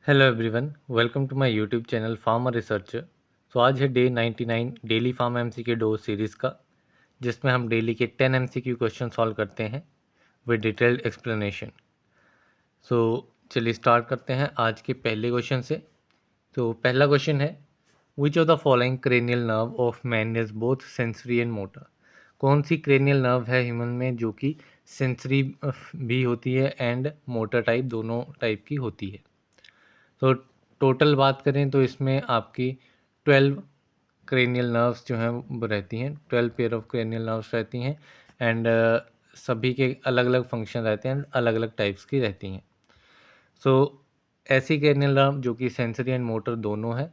Hello everyone, welcome to my YouTube channel farmer researcher. तो आज है डे 99 डेली फार्म एमसीक्यू डो series का, जिसमें हम डेली के 10 एमसीक्यू क्वेश्चन सॉल्व करते हैं विद डिटेल्ड एक्सप्लेनेशन। सो चलिए स्टार्ट करते हैं आज के पहले क्वेश्चन से। तो पहला क्वेश्चन है, which of the following cranial nerve of man is both sensory and motor? कौन सी क्रेनियल नर्व है ह्यूमन में जो कि सेंसरी भी होती है एंड मोटर टाइप, दोनों टाइप की होती है? तो टोटल बात करें तो इसमें आपकी 12 क्रेनियल नर्व्स जो हैं वो रहती हैं, 12 पेयर ऑफ क्रेनियल नर्व्स रहती हैं एंड सभी के अलग अलग फंक्शन रहते हैं, अलग अलग टाइप्स की रहती हैं। सो ऐसी क्रेनियल नर्व जो कि सेंसरी एंड मोटर दोनों है,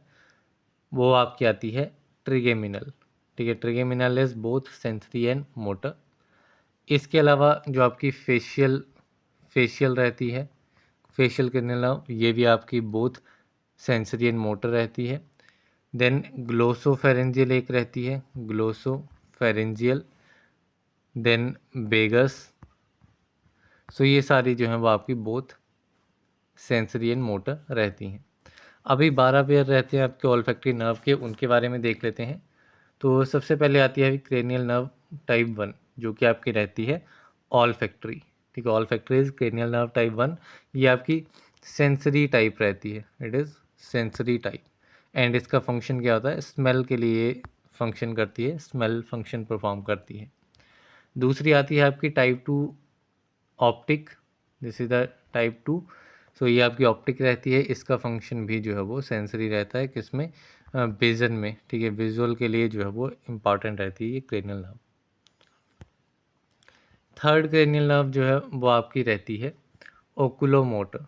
वो आपकी आती है ट्रिगेमिनल। ठीक है, trigeminal is both sensory and motor. इसके अलावा जो आपकी फेशियल फेशियल रहती है, फेशियल क्रेनियल नर्व, ये भी आपकी बोथ सेंसरी एंड मोटर रहती है। देन ग्लोसोफेरेंजियल एक रहती है, ग्लोसोफेरेंजियल, देन बेगस। सो ये सारी जो हैं वो आपकी बोथ सेंसरी एंड मोटर रहती हैं। अभी 12 पेयर रहते हैं आपके ऑल्फैक्टरी नर्व के, उनके बारे में देख लेते हैं। तो सबसे पहले आती है क्रेनियल नर्व टाइप 1, जो कि आपकी रहती है ऑल्फैक्टरी। ठीक है, olfactory is cranial nerve type 1। ये आपकी सेंसरी टाइप रहती है, it is sensory type. And इसका फंक्शन क्या होता है? स्मेल के लिए फंक्शन करती है, स्मेल फंक्शन परफॉर्म करती है। दूसरी आती है आपकी type 2 optic, this is the type 2। सो ये आपकी ऑप्टिक रहती है, इसका फंक्शन भी जो है वो सेंसरी रहता है, किसमें? विजन में। ठीक है, विजुअल के लिए जो है वो इम्पॉर्टेंट रहती है ये cranial nerve. Third cranial nerve जो है वो आपकी रहती है ओकुलोमोटर,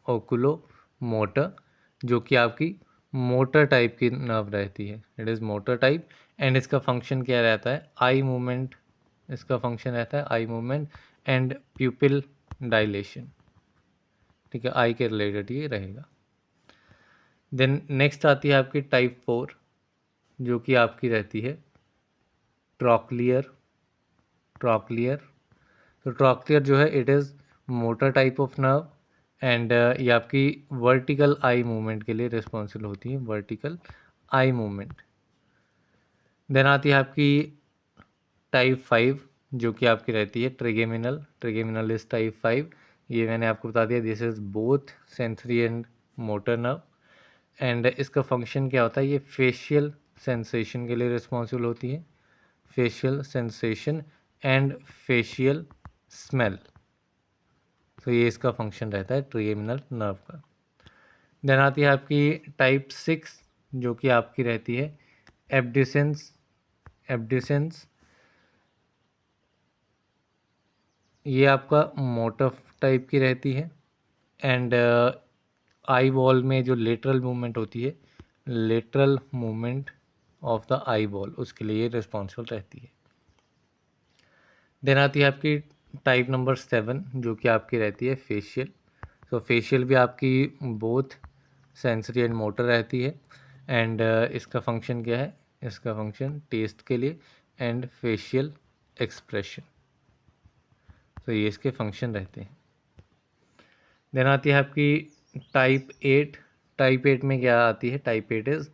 ओकुलोमोटर, जो कि आपकी मोटर टाइप की नर्व रहती है, it is motor type. And इसका फंक्शन क्या रहता है? Eye movement. इसका फंक्शन रहता है आई मूवमेंट एंड प्यूपिल डायलेशन। ठीक है, आई के रिलेटेड ये रहेगा। देन नेक्स्ट आती है आपकी टाइप 4, जो कि आपकी रहती है ट्रॉक्लियर, ट्रॉक्लियर। तो ट्रॉक्लियर जो है it is motor type of nerve and ये आपकी वर्टिकल आई मूवमेंट के लिए रिस्पॉन्सिबल होती है, वर्टिकल आई मूवमेंट। देन आती है आपकी टाइप 5, जो कि आपकी रहती है ट्रिगेमिनल, ट्रिगेमिनल इज टाइप 5। ये मैंने आपको बता दिया, this is both sensory and motor nerve. And इसका फंक्शन क्या होता है? ये फेशियल सेंसेशन के लिए रिस्पॉन्सिबल होती है, facial sensation and facial smell. तो ये इसका फंक्शन रहता है ट्रिगेमिनल नर्व का। देन आती है आपकी टाइप 6, जो कि आपकी रहती है एब्डिसेंस, एब्डिसेंस। ये आपका मोटर टाइप की रहती है एंड आई बॉल में जो लेटरल मूवमेंट होती है, lateral movement of the eye ball, उसके लिए रिस्पॉन्सिबल रहती है। देन आती है आपकी टाइप नंबर 7, जो कि आपकी रहती है फेशियल। तो फेशियल भी आपकी बोथ सेंसरी एंड मोटर रहती है एंड इसका फंक्शन क्या है? इसका फंक्शन टेस्ट के लिए एंड फेशियल एक्सप्रेशन। तो ये इसके फंक्शन रहते हैं। देन आती है आपकी टाइप 8। टाइप 8 में क्या आती है? Type 8 is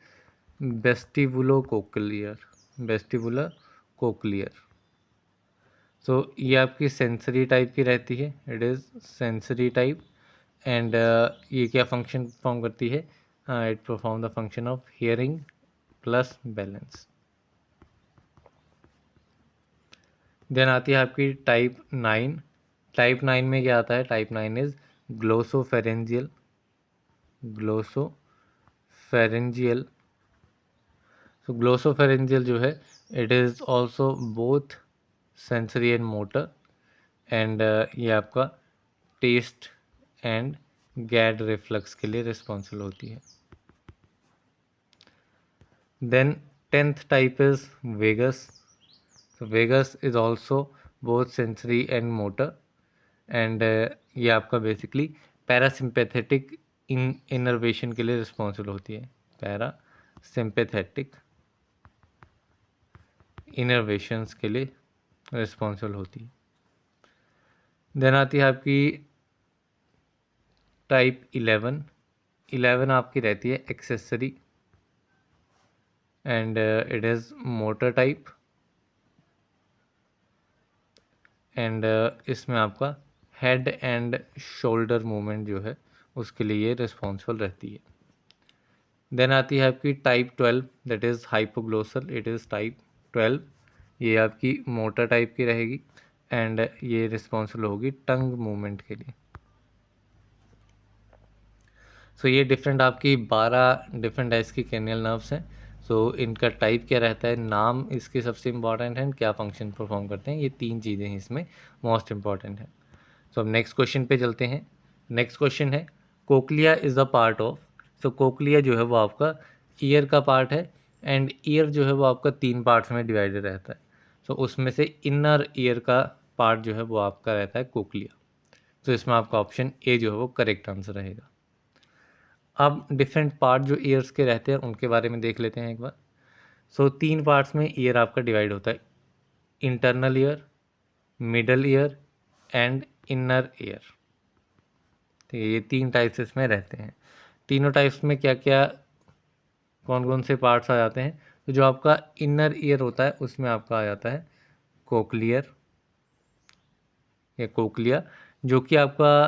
vestibulo cochlear, vestibular cochlear. So ये आपकी सेंसरी टाइप की रहती है, it is sensory type. And ये क्या फंक्शन परफॉर्म करती है? It perform the function of hearing plus balance. Then आती है आपकी टाइप 9। टाइप 9 में क्या आता है? Type 9 is glossopharyngeal, glossopharyngeal. So glossopharyngeal जो है it is also both sensory and motor and ये आपका टेस्ट एंड गैड रिफ्लक्स के लिए रिस्पॉन्सिबल होती है। Then 10th type is vagus. तो vagus is also both sensory and motor and ये आपका बेसिकली पैरासिम्पैथेटिक इनर्वेशन के लिए रिस्पॉन्सिबल होती है, पैरासिम्पैथेटिक इनर्वेशंस के लिए रिस्पॉन्सिबल होती है। देन आती है आपकी टाइप 11, 11 आपकी रहती है accessory and it is motor type and इसमें आपका हेड एंड शोल्डर मूवमेंट जो है उसके लिए रिस्पॉन्सिबल रहती है। देन आती है आपकी type 12 that is hypoglossal, it is type 12, ये आपकी मोटर टाइप की रहेगी एंड ये रिस्पॉन्सिबल होगी टंग मूवमेंट के लिए। सो ये डिफरेंट आपकी 12 डिफरेंट टाइप्स की क्रेनियल नर्व्स हैं। सो इनका टाइप क्या रहता है, नाम इसके सबसे इंपॉर्टेंट है, क्या फंक्शन परफॉर्म करते हैं, ये 3 चीज़ें हैं इसमें मोस्ट इंपॉर्टेंट है। सो अब नेक्स्ट क्वेश्चन पे चलते हैं। नेक्स्ट क्वेश्चन है cochlea is a part of. So cochlea जो है वो आपका ईयर का पार्ट है एंड ईयर जो है वो आपका 3 पार्ट्स में डिवाइडेड रहता है। सो उसमें से इनर ईयर का पार्ट जो है वो आपका रहता है कोक्लिया। तो इसमें आपका ऑप्शन ए जो है वो करेक्ट आंसर रहेगा। अब डिफरेंट पार्ट जो ईयर्स के रहते हैं उनके बारे में देख लेते हैं एक बार। सो 3 पार्ट्स में ईयर आपका डिवाइड होता है, internal ear, middle ear and inner ear. ठीक है, ये 3 टाइप्स इसमें रहते हैं। तीनों टाइप्स में क्या क्या कौन कौन से पार्ट्स आ जाते हैं, तो जो आपका इनर ईयर होता है उसमें आपका आ जाता है कोक्लियर या कोक्लिया, जो कि आपका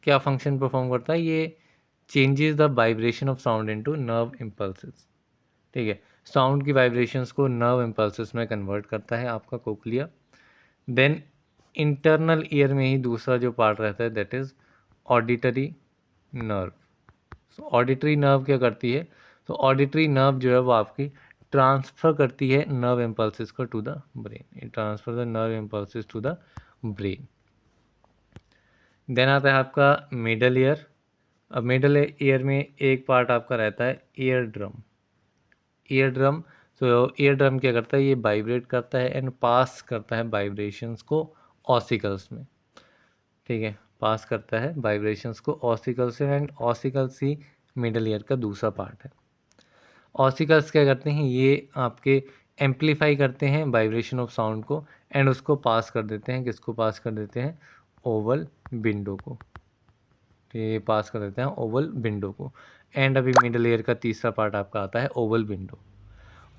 क्या फंक्शन परफॉर्म करता है, ये changes the vibration of sound into nerve impulses. ठीक है, साउंड की वाइब्रेशंस को नर्व इम्पल्सेस में कन्वर्ट करता है आपका कोक्लिया। देन इंटरनल ईयर में ही दूसरा जो पार्ट रहता है that is auditory nerve. So auditory nerve क्या करती है, तो ऑडिटरी नर्व जो है वो आपकी ट्रांसफ़र करती है नर्व इम्पल्सेस को to the brain, it transfer the nerve impulses to the brain. Then आता है आपका मिडल ईयर। अब मिडल ईयर में एक पार्ट आपका रहता है ईयर ड्रम। ईयर ड्रम, तो ईयर ड्रम क्या करता है, ये वाइब्रेट करता है एंड पास करता है वाइब्रेशंस को ऑसिकल्स में। ठीक है, पास करता है वाइब्रेशंस को ऑसिकल्स से and ossicles he middle ear का दूसरा पार्ट है। ऑसिकल्स क्या करते हैं, ये आपके एम्पलीफाई करते हैं वाइब्रेशन ऑफ साउंड को एंड उसको पास कर देते हैं, किसको पास कर देते हैं, ओवल विंडो को। तो ये पास कर देते हैं ओवल विंडो को। एंड अभी मिडल ईयर का तीसरा पार्ट आपका आता है ओवल विंडो।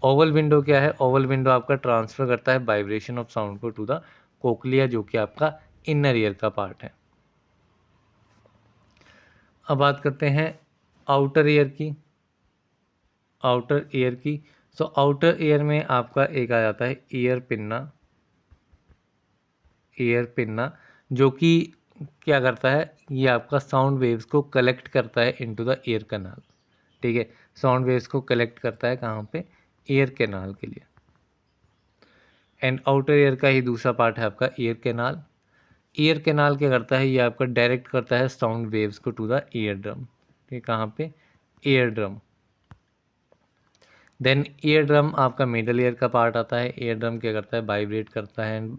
ओवल विंडो क्या है, ओवल विंडो आपका ट्रांसफ़र करता है वाइब्रेशन ऑफ साउंड को टू द कोक्लिया, जो कि आपका इनर ईयर का पार्ट है। अब बात करते हैं आउटर ईयर की। आउटर ईयर की, सो आउटर ईयर में आपका एक आ जाता है ईयर पिन्ना। ईयर पिन्ना जो कि क्या करता है, ये आपका साउंड वेव्स को कलेक्ट करता है इनटू द ईयर कैनाल। ठीक है, साउंड वेव्स को कलेक्ट करता है कहाँ पे, ईयर कैनाल के लिए। एंड आउटर ईयर का ही दूसरा पार्ट है आपका ईयर कैनाल। ईयर कैनाल क्या करता है, ये आपका डायरेक्ट करता है साउंड वेव्स को टू द ईयर ड्रम। ठीक, कहाँ पे, ear drum. Then ear drum आपका मिडल ईयर का पार्ट आता है। ईयर ड्रम क्या करता है, वाइब्रेट करता है एंड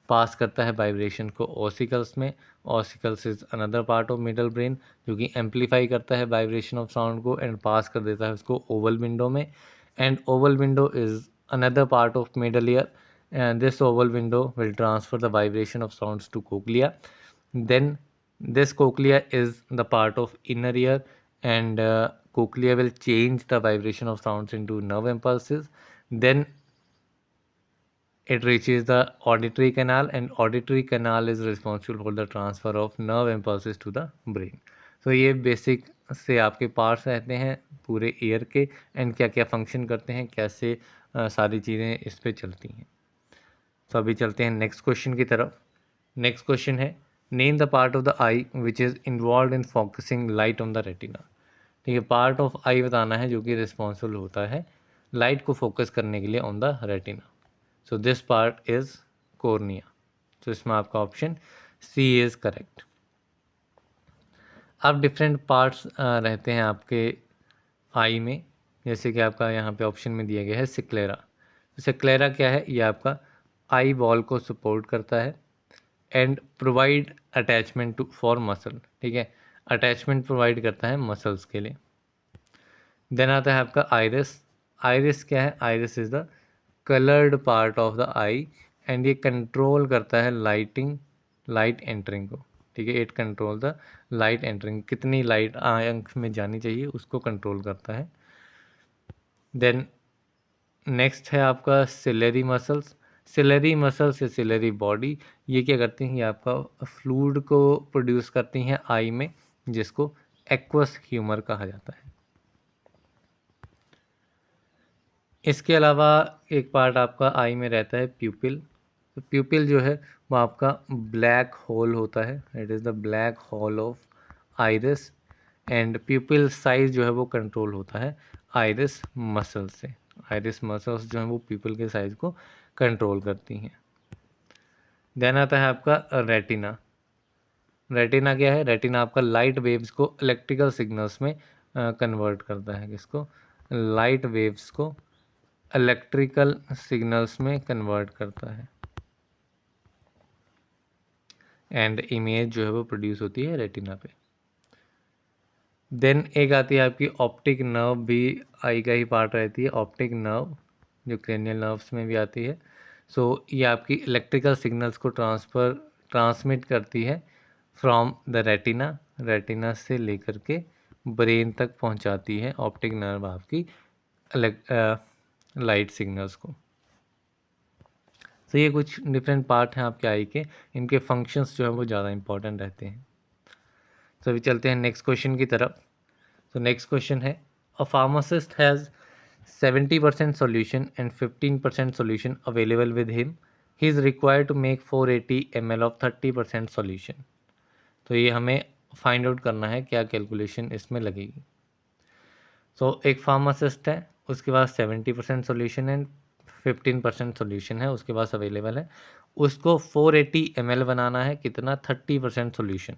पास करता है वाइब्रेशन को ऑसिकल्स में। Ossicles is another part of middle brain, जो कि एम्पलीफाई करता है वाइब्रेशन ऑफ साउंड को एंड पास कर देता है उसको ओवल विंडो में। And Oval window is another part of middle ear and this oval window will transfer the vibration of sounds to cochlea. Then this cochlea is the part of inner ear and cochlea will change the vibration of sounds into nerve impulses. Then it reaches the auditory canal and auditory canal is responsible for the transfer of nerve impulses to the brain. So ये basic से आपके parts रहते हैं पूरे year के and क्या क्या function करते हैं, कैसे सारी चीज़ें इस पे चलती हैं। तो अभी चलते हैं नेक्स्ट क्वेश्चन की तरफ। नेक्स्ट क्वेश्चन है name the part of the I which is involve in focusing light on the retina. ठीक है, पार्ट ऑफ आई बताना है जो कि रिस्पॉन्सिबल होता है लाइट को फोकस करने के लिए on the retina. So this part is cornea. तो इसमें आपका ऑप्शन सी इज़ करेक्ट। अब डिफरेंट पार्ट्स रहते हैं आपके आई में, जैसे कि आपका यहाँ पे ऑप्शन में दिया गया है सिक्लेरा। सिक्लेरा क्या है, ये आपका आई बॉल को सपोर्ट करता है and provide attachment to for muscle. ठीक है, अटैचमेंट प्रोवाइड करता है मसल्स के लिए। देन आता है आपका आइरिस। आइरिस क्या है, iris is the coloured part of the I and ये कंट्रोल करता है लाइट एंटरिंग को। ठीक है। It control the light entering, कितनी लाइट आंख में जानी चाहिए उसको कंट्रोल करता है। देन नेक्स्ट है आपका सिलेरी मसल्स। सिलेरी मसल्स या सिलेरी बॉडी, ये क्या करती हैं, ये आपका फ्लूइड को प्रोड्यूस करती हैं आई में, जिसको एक्वस ह्यूमर कहा जाता है। इसके अलावा एक पार्ट आपका आई में रहता है प्यूपिल। तो प्यूपिल जो है वो आपका ब्लैक होल होता है, it is the black hole of iris. And प्यूपिल size जो है वो कंट्रोल होता है आइरिस मसल से। आइरिस मसल्स जो हैं वो प्यूपिल के साइज को कंट्रोल करती हैं। देन आता है आपका रेटिना। रेटिना क्या है, रेटिना आपका लाइट वेव्स को इलेक्ट्रिकल सिग्नल्स में कन्वर्ट करता है। किसको, लाइट वेव्स को इलेक्ट्रिकल सिग्नल्स में कन्वर्ट करता है। एंड इमेज जो है वो प्रोड्यूस होती है रेटिना पे। देन एक आती है आपकी ऑप्टिक नर्व, भी आई का ही पार्ट रहती है ऑप्टिक नर्व, जो क्रेनियल नर्व्स में भी आती है। सो ये आपकी इलेक्ट्रिकल सिग्नल्स को ट्रांसमिट करती है फ्रॉम द रेटिना, रेटिना से लेकर के ब्रेन तक पहुंचाती है ऑप्टिक नर्व आपकी लाइट सिग्नल्स को। तो ये कुछ डिफरेंट पार्ट हैं आपके आई के, इनके फंक्शंस जो है वो ज़्यादा इंपॉर्टेंट रहते हैं। तो अभी चलते हैं नेक्स्ट क्वेश्चन की तरफ। तो नेक्स्ट क्वेश्चन है, a pharmacist has 70% solution and 15% solution available with him. He is required to make 480 ml of 30% solution. तो ये हमें फाइंड आउट करना है क्या कैलकुलेशन इसमें लगेगी। तो एक फार्मासिस्ट है, उसके पास 70% सोल्यूशन एंड 15% सोल्यूशन है उसके पास अवेलेबल है। उसको 480 ml बनाना है, कितना, 30% सोल्यूशन।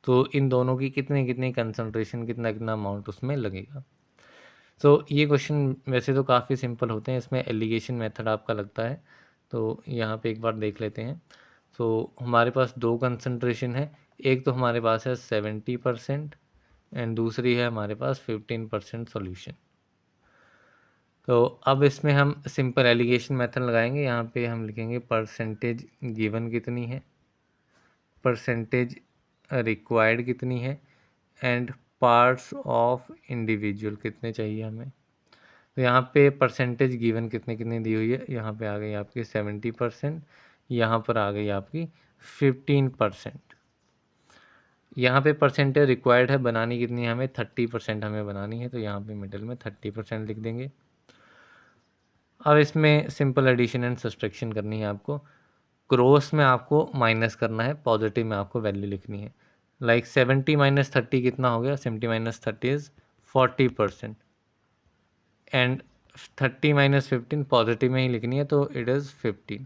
तो इन दोनों की कितनी कितनी कंसनट्रेशन, कितना कितना अमाउंट उसमें लगेगा। तो ये क्वेश्चन वैसे तो काफ़ी सिंपल होते हैं, इसमें एलिगेशन मेथड आपका लगता है। तो यहाँ पे एक बार देख लेते हैं। तो हमारे पास दो कंसंट्रेशन है, एक तो हमारे पास है 70% एंड दूसरी है हमारे पास 15% सॉल्यूशन। तो अब इसमें हम सिंपल एलिगेशन मेथड लगाएंगे। यहाँ पे हम लिखेंगे परसेंटेज गिवन कितनी है, परसेंटेज रिक्वायर्ड कितनी है, एंड पार्ट्स ऑफ इंडिविजुअल कितने चाहिए हमें। तो यहाँ पे परसेंटेज गिवन कितने कितनी दी हुई है, यहाँ पे आ गई आपकी 70%, यहाँ पर आ गई आपकी 15%। यहाँ पे परसेंटेज रिक्वायर्ड है, बनानी कितनी है हमें, 30% हमें बनानी है। तो यहाँ पे मिडिल में 30% लिख देंगे। अब इसमें सिंपल एडिशन एंड सब्सट्रैक्शन करनी है आपको। क्रॉस में आपको माइनस करना है, पॉजिटिव में आपको वैल्यू लिखनी है। लाइक 70 माइनस 30 कितना हो गया, 70 minus 30 is 40%, and 30 minus 15 positive में ही लिखनी है, तो इट इज़ 15।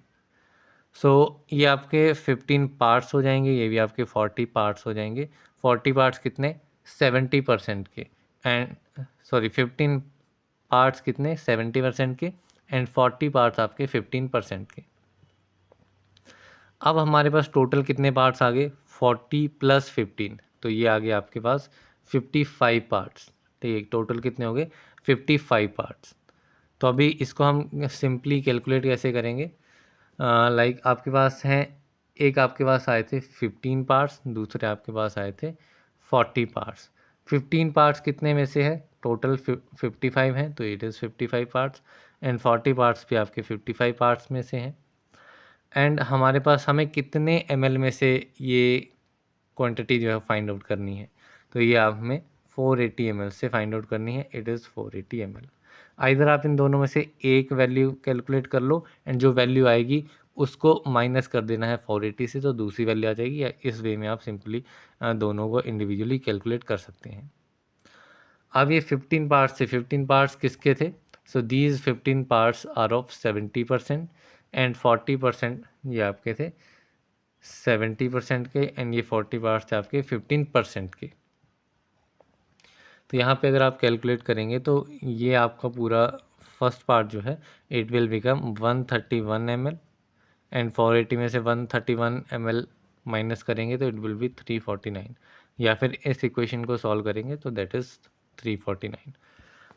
सो ये आपके 15 पार्ट्स हो जाएंगे, ये भी आपके 40 पार्ट्स हो जाएंगे। 40 पार्ट्स कितने, 70% के, एंड सॉरी 15 पार्ट्स कितने, 70% के, एंड 40 पार्ट्स आपके 15% के। अब हमारे पास टोटल कितने पार्ट्स आ गए, 40 प्लस 15, तो ये आ गए आपके पास 55 पार्ट्स। ठीक है, टोटल कितने हो गए, 55 पार्ट्स। तो अभी इसको हम सिंपली कैलकुलेट कैसे करेंगे, लाइक आपके पास हैं, एक आपके पास आए थे 15 पार्ट्स, दूसरे आपके पास आए थे 40 पार्ट्स। 15 पार्ट्स कितने में से है, टोटल 55 हैं, तो it is 55 parts, and 40 parts भी आपके 55 पार्ट्स में से हैं। एंड हमारे पास हमें कितने ml में से ये क्वांटिटी जो है फाइंड आउट करनी है, तो ये आप हमें 480 ml से फाइंड आउट करनी है, इट इज़ 480 ml। आइदर आप इन दोनों में से एक वैल्यू कैलकुलेट कर लो, एंड जो वैल्यू आएगी उसको माइनस कर देना है 480 से, तो दूसरी वैल्यू आ जाएगी। या इस वे में आप सिंपली दोनों को इंडिविजुअली कैलकुलेट कर सकते हैं। अब ये 15 पार्ट्स थे, 15 पार्ट्स किसके थे, so these 15 parts are of 70% and 40% ये आपके थे 70% के, एंड ये 40 पार्ट्स थे आपके 15% के। तो यहाँ पे अगर आप कैलकुलेट करेंगे तो ये आपका पूरा फर्स्ट पार्ट जो है it will become 131 ml, and 480 में से 131 ml माइनस करेंगे तो इट विल बी 349, या फिर इस इक्वेशन को सॉल्व करेंगे तो दैट इज़ 349।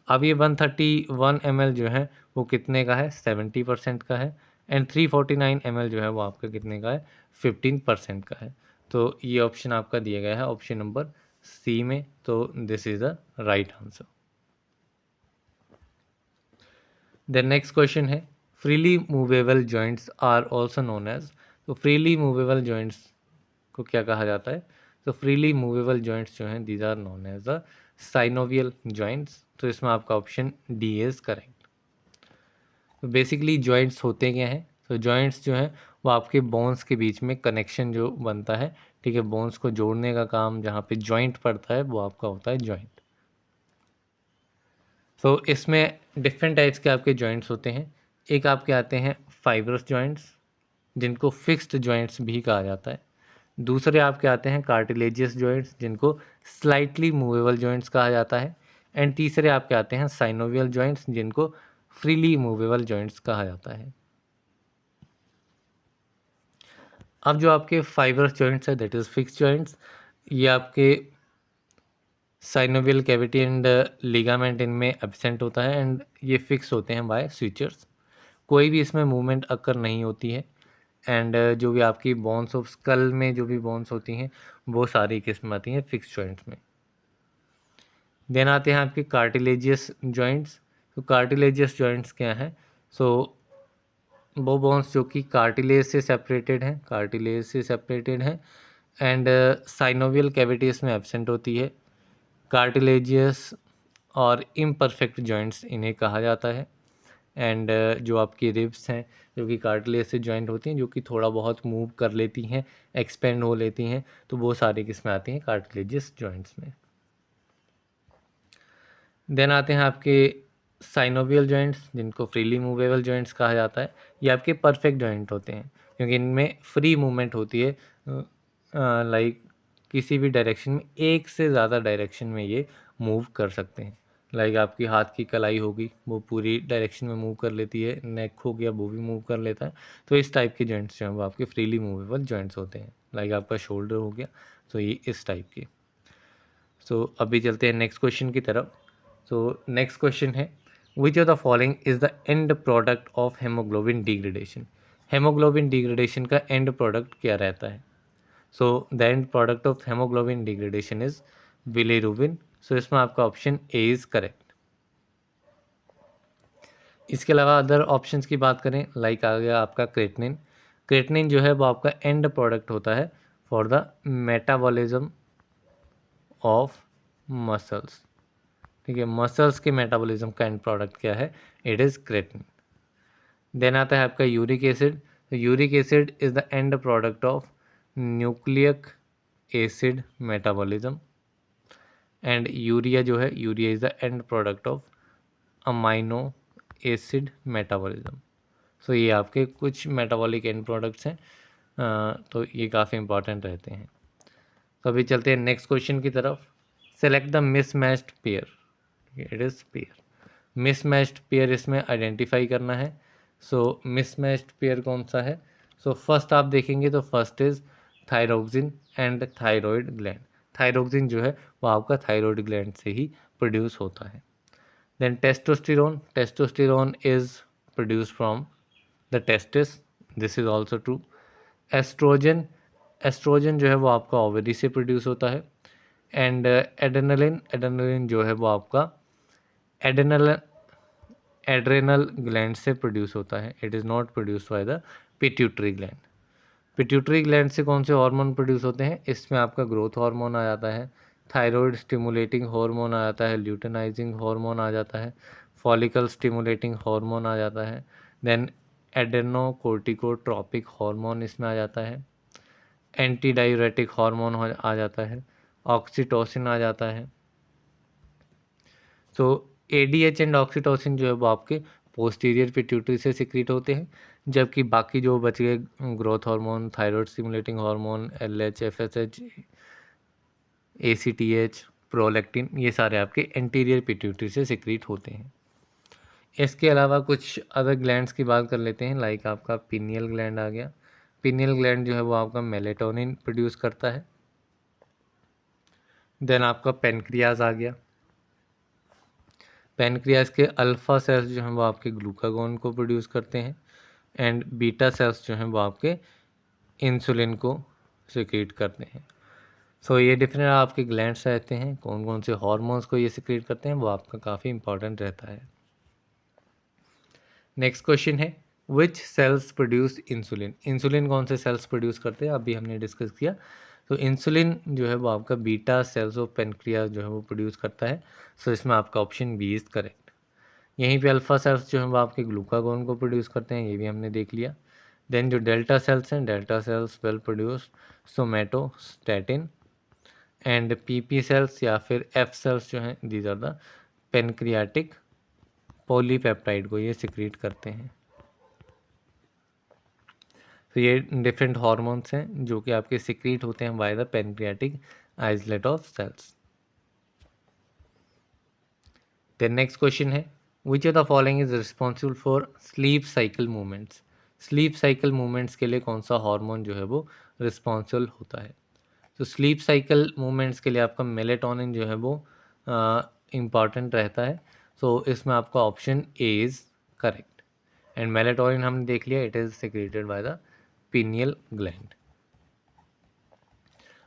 अब ये 131 ml जो है वो कितने का है, 70% का है, एंड 349 ml जो है वो आपका कितने का है, 15% का है। तो ये ऑप्शन आपका दिया गया है ऑप्शन नंबर सी में, तो this is the right answer. The next question है freely movable joints are also known as, तो फ्रीली मूवेबल जॉइंट्स को क्या कहा जाता है? तो फ्रीली मूवेबल जॉइंट्स जो हैं these are known as the synovial joints, तो इसमें आपका ऑप्शन डी इज करेक्ट। तो बेसिकली जॉइंट्स होते क्या हैं? तो जॉइंट्स जो हैं वो आपके बोन्स के बीच में कनेक्शन जो बनता है, ठीक है, बोन्स को जोड़ने का काम जहाँ पे जॉइंट पड़ता है वो आपका होता है जॉइंट। तो इसमें डिफरेंट टाइप्स के आपके जॉइंट्स होते हैं। एक आपके आते हैं फाइब्रस जॉइंट्स जिनको फिक्स्ड जॉइंट्स भी कहा जाता है। दूसरे आपके आते हैं कार्टिलेजियस जॉइंट्स जिनको स्लाइटली मूवेबल जॉइंट्स कहा जाता है। एंड तीसरे आपके आते हैं साइनोवियल जॉइंट्स जिनको फ्रीली मूवेबल जॉइंट्स कहा जाता है। अब जो आपके फाइब्रस जॉइंट्स है दैट इज़ फिक्स जॉइंट्स, ये आपके साइनोवियल कैविटी एंड लिगामेंट इनमें एब्सेंट होता है एंड ये फिक्स होते हैं बाय स्यूचर्स, कोई भी इसमें मूवमेंट अकर नहीं होती है। एंड जो भी आपकी बोन्स ऑफ स्कल में जो भी बोन्स होती हैं वो सारी किस्म आती हैं फिक्स जॉइंट्स में। देन आते हैं आपके कार्टिलेजियस जॉइंट्स। तो कार्टिलेजियस जॉइंट्स क्या हैं? सो वो बोन्स जो कि कार्टिलेज से सेपरेटेड हैं, कार्टिलेज से सेपरेटेड हैं एंड साइनोवियल कैविटीज में एब्सेंट होती है। कार्टिलेजियस और इम्परफेक्ट जॉइंट्स इन्हें कहा जाता है। एंड जो आपकी रिब्स हैं जो कि कार्टिलेज से जॉइंट होती हैं, जो कि थोड़ा बहुत मूव कर लेती हैं, एक्सपेंड हो लेती हैं, तो वो सारी किस्में आती हैं कार्टिलेजियस जॉइंट्स में। देन आते हैं आपके साइनोवियल जॉइंट्स जिनको फ्रीली मूवेबल जॉइंट्स कहा जाता है। ये आपके परफेक्ट जॉइंट होते हैं क्योंकि इनमें फ्री मूवमेंट होती है, लाइक किसी भी डायरेक्शन में, एक से ज़्यादा डायरेक्शन में ये मूव कर सकते हैं। लाइक आपकी हाथ की कलाई होगी वो पूरी डायरेक्शन में मूव कर लेती है, नेक हो गया वो भी मूव कर लेता है। तो इस टाइप के जॉइंट्स जो हैं वो आपके फ्रीली मूवेबल जॉइंट्स होते हैं। लाइक आपका शोल्डर हो गया, तो ये इस टाइप के। सो अभी चलते हैं नेक्स्ट क्वेश्चन की तरफ। सो नेक्स्ट क्वेश्चन है which of the following is the end product of haemoglobin degradation. Haemoglobin degradation का एंड प्रोडक्ट क्या रहता है? So the end product of haemoglobin degradation is bilirubin. So इसमें आपका ऑप्शन ए इज करेक्ट। इसके अलावा other options की बात करें, लाइक आ गया आपका क्रेटनिन। क्रेटनिन जो है वो आपका एंड प्रोडक्ट होता है for the metabolism of muscles. ठीक है, मसल्स के मेटाबॉलिज्म का एंड प्रोडक्ट क्या है? It is creatine. देन आता है आपका uric acid. Uric acid is the end product of nucleic acid metabolism and urea जो है, urea is the end product of amino acid metabolism. So ये आपके कुछ मेटाबॉलिक एंड प्रोडक्ट्स हैं, तो ये काफ़ी इंपॉर्टेंट रहते हैं। तो अभी चलते हैं नेक्स्ट क्वेश्चन की तरफ। Select the mismatched pair. It is pair, mismatched pair इसमें आइडेंटिफाई करना है। सो मिसमैच्ड पेयर कौन सा है? सो फर्स्ट आप देखेंगे तो first is thyroxine and thyroid gland. Thyroxine जो है वो आपका थायरॉयड ग्लैंड से ही प्रोड्यूस होता है। Then testosterone, testosterone is produce from the testis, this is also true. Estrogen, estrogen जो है वो आपका ओवरी से प्रोड्यूस होता है। एंड एड्रेनलिन, एड्रेनलिन जो है वो आपका एड्रेनल एड्रेनल ग्लैंड से प्रोड्यूस होता है। It is not produce by the pituitary gland. Pituitary gland से कौन से हार्मोन प्रोड्यूस होते हैं? इसमें आपका ग्रोथ हार्मोन आ जाता है, थायराइड स्टिमुलेटिंग हार्मोन आ जाता है, ल्यूटेनाइजिंग हार्मोन आ जाता है, फॉलिकल स्टिमुलेटिंग हार्मोन आ जाता है, देन एडेनोकोर्टिकोट्रॉपिक हार्मोन इसमें आ जाता है, एंटी डायूरेटिक हार्मोन आ जाता है, ऑक्सीटोसिन आ जाता है। तो एडीएच एंड ऑक्सीटोसिन जो है वो आपके पोस्टीरियर पिट्यूटरी से सिक्रीट होते हैं, जबकि बाकी जो बच गए growth hormone, thyroid stimulating hormone, LH, FSH, ACTH, prolactin, ये सारे आपके एंटीरियर पिट्यूटरी से सिक्रीट होते हैं। इसके अलावा कुछ अदर ग्लैंड्स की बात कर लेते हैं, लाइक आपका पिनियल ग्लैंड आ गया। पिनियल ग्लैंड जो है वो आपका मेलेटोनिन प्रोड्यूस करता है। देन आपका पेनक्रियाज आ गया। पेनक्रियाज के अल्फ़ा सेल्स जो हैं वो आपके ग्लूकागोन को प्रोड्यूस करते हैं एंड बीटा सेल्स जो हैं वो आपके इंसुलिन को सिक्रीट करते हैं। सो ये डिफरेंट आपके ग्लैंड्स रहते हैं, कौन कौन से हार्मोन्स को ये सिक्रीट करते हैं वो आपका काफ़ी इंपॉर्टेंट रहता है। नेक्स्ट क्वेश्चन है विच सेल्स प्रोड्यूस इंसुलिन। इंसुलिन कौन से सेल्स प्रोड्यूस करते हैं, अभी हमने डिस्कस किया। तो इंसुलिन जो है वो आपका बीटा सेल्स ऑफ पेनक्रियाज जो है वो प्रोड्यूस करता है। सो इसमें आपका ऑप्शन बी इज़ करेक्ट। यहीं पे अल्फ़ा सेल्स जो हैं वो आपके ग्लूकागोन को प्रोड्यूस करते हैं, ये भी हमने देख लिया। देन जो डेल्टा सेल्स हैं, delta cells will produce somatostatin, and PP cells या फिर एफ सेल्स जो हैं these are the pancreatic polypeptide को ये सिक्रीट करते हैं। तो ये डिफरेंट हार्मोन्स हैं जो कि आपके सिक्रीट होते हैं by the pancreatic islet of cells. Then next question है which of the following is responsible for sleep cycle movements. Sleep cycle movements के लिए कौन सा हार्मोन जो है वो रिस्पॉन्सिबल होता है। तो स्लीप साइकिल मूवमेंट्स के लिए आपका मेलेटोनिन जो है वो इम्पॉर्टेंट रहता है। सो इसमें आपका option A is correct. And melatonin हमने देख लिया, it is secreted by the pineal gland.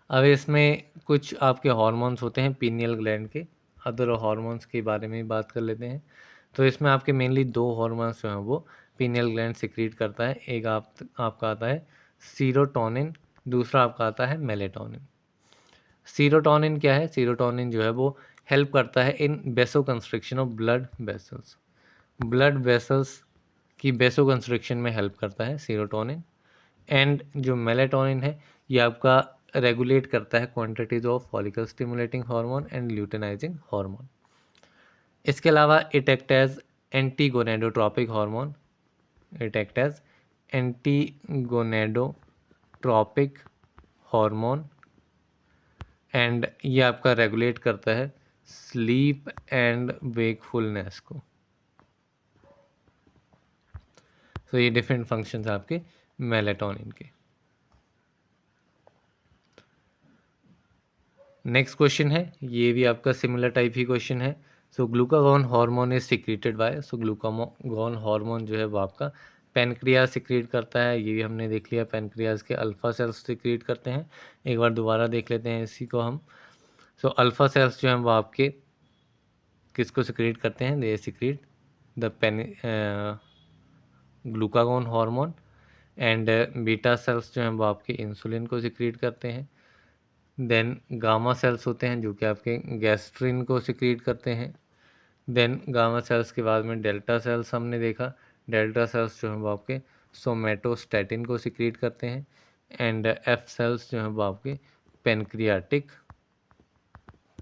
अब इसमें कुछ आपके हार्मोन्स होते हैं पीनियल ग्लैंड के, अदर हार्मोन्स के बारे में बात कर लेते हैं। तो इसमें आपके मेनली दो हार्मोन्स जो हैं वो पीनियल ग्लैंड सिक्रीट करता है। एक आपका आता है सीरोटोनिन, दूसरा आपका आता है मेलेटोनिन। सीरोटोनिन क्या है, सीरोटोनिन जो है वो हेल्प करता है इन बेसो constriction of blood vessels. Blood vessels की बेसो कंस्ट्रिक्शन में हेल्प करता है सीरोटोनिन। एंड जो मेलेटोनिन है ये आपका रेगुलेट करता है quantities of follicle stimulating hormone and luteinizing hormone. इसके अलावा it act as anti gonadotropic hormone, it act as anti gonadotropic hormone, and ये आपका रेगुलेट करता है स्लीप एंड वेकफुलनेस को। तो ये डिफरेंट फंक्शंस आपके मेलेटोनिन के। नेक्स्ट क्वेश्चन है, ये भी आपका सिमिलर टाइप ही क्वेश्चन है। So glucagon hormone is secreted by. So glucagon hormone जो है वो आपका पेनक्रियाज सिक्रीट करता है, ये भी हमने देख लिया। पेनक्रियाज के अल्फा सेल्स सिक्रीट करते हैं। एक बार दोबारा देख लेते हैं इसी को हम। सो अल्फा सेल्स जो हैं वो आपके किसको सिक्रीट करते हैं, they secrete the pen glucagon hormone. And beta cells जो हैं वो आपके इंसुलिन को सिक्रीट करते हैं। देन गामा सेल्स होते हैं जो कि आपके गैस्ट्रिन को सिक्रीट करते हैं। देन गामा सेल्स के बाद में डेल्टा सेल्स हमने देखा, डेल्टा सेल्स जो हैं वो आपके सोमेटोस्टैटिन को सिक्रीट करते हैं। एंड एफ सेल्स जो हैं वो आपके पेनक्रियाटिक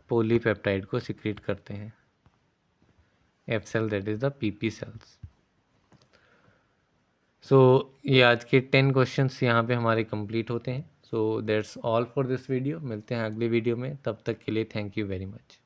पॉलीपेप्टाइड को सिक्रीट करते हैं। F cell that is the PP cells. So ये आज के 10 क्वेश्चंस यहाँ पे हमारे कंप्लीट होते हैं। So that's all for this video. मिलते हैं अगले वीडियो में, तब तक के लिए थैंक यू वेरी मच।